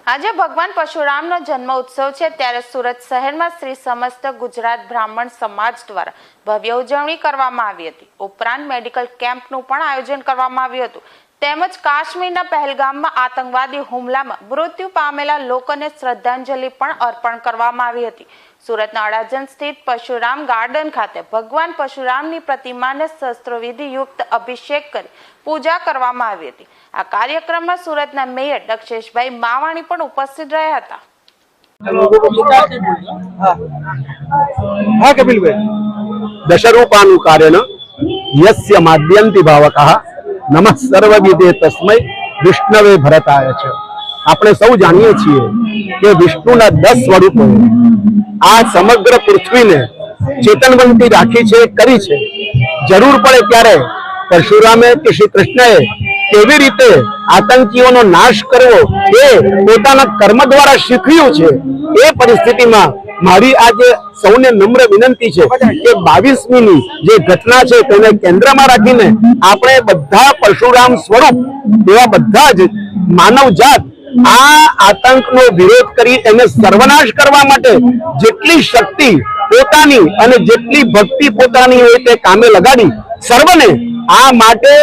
આજે ભગવાન પરશુરામનો જન્મ ઉત્સવ છે ત્યારે સુરત શહેરમાં શ્રી સમસ્ત ગુજરાત બ્રાહ્મણ સમાજ દ્વારા ભવ્ય ઉજવણી કરવામાં આવી હતી। ઉપરાંત મેડિકલ કેમ્પનું પણ આયોજન કરવામાં આવ્યું હતું તેમજ કાશ્મીરના પહેલગામમાં આતંકવાદી હુમલામાં મૃત્યુ પામેલા લોકોને શ્રદ્ધાંજલિ પણ અર્પણ કરવામાં આવી હતી। સુરતના અડાજણ સ્થિત પરશુરામ ગાર્ડન ખાતે ભગવાન પરશુરામની પ્રતિમાને શસ્ત્રવિધિ યુક્ત અભિષેક કરી પૂજા કરવામાં આવી હતી। આ કાર્યક્રમમાં સુરતના મેયર દક્ષેશભાઈ માવાણી પણ ઉપસ્થિત રહ્યા હતા। દશરૂપાનું કાર્યન યસ્ય માદ્યંતિ ભાવકઃ નમઃ સર્વવિદે તસ્મૈ વિષ્ણવે ભરતાય છે। આપણે સૌ જાણીએ છીએ કે વિષ્ણુના 10 સ્વરૂપો આ સમગ્ર પૃથ્વીને ચેતનવંતી રાખી છે, કરી છે। જરૂર પડે ત્યારે પરશુરામે કે શ્રી કૃષ્ણએ કેવી રીતે આતંકીઓનો નાશ કરવો એ પોતાના કર્મ દ્વારા શીખ્યું છે। એ પરિસ્થિતિમાં મારી આજે સૌને નમ્ર વિનંતી છે કે 22મીની જે ઘટના છે તેને કેન્દ્રમાં રાખીને આપણે બધા પરશુરામ સ્વરૂપ એવા બધા જ માનવ જાત આ આતંકનો વિરોધ કરી એને સર્વનાશ કરવા માટે જેટલી શક્તિ પોતાની અને જેટલી ભક્તિ પોતાની હોય તે કામે લગાડી સર્વને આ માટે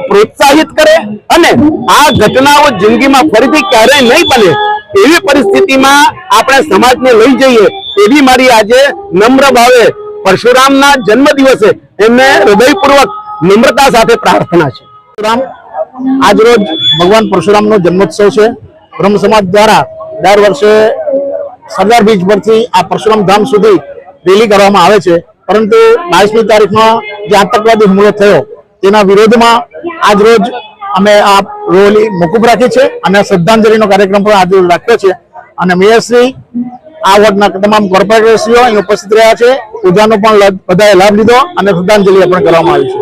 પ્રોત્સાહિત કરે અને આ ઘટનાઓ જિંદગીમાં ફરીથી ક્યારેય નહીં બને એવી પરિસ્થિતિમાં આપણે સમાજને લઈ જઈએ એવી મારી આજે નમ્ર ભાવે પરશુરામના જન્મ દિવસે એમને હૃદયપૂર્વક નમ્રતા સાથે પ્રાર્થના છે। આજ રોજ ભગવાન પરશુરામનો જન્મોત્સવ છે। બ્રહ્મ સમાજ દ્વારા દર વર્ષે સરદાર બીચ પરથી આ પરશુરામ ધામ સુધી રેલી કરવામાં આવે છે, પરંતુ 22મી તારીખમાં જે આતંકવાદી હુમલો થયો તેના વિરોધમાં આજ રોજ અમે આ રેલી મોકૂફ રાખી છે અને શ્રદ્ધાંજલિનો કાર્યક્રમ પણ આજે રાખ્યો છે અને મેયરશ્રી આ વોર્ડના તમામ કોર્પોરેટરશ્રીઓ અહીં ઉપસ્થિત રહ્યા છે। પૂજાનો પણ બધાએ લાભ લીધો અને શ્રદ્ધાંજલિ અર્પણ કરવામાં આવી છે।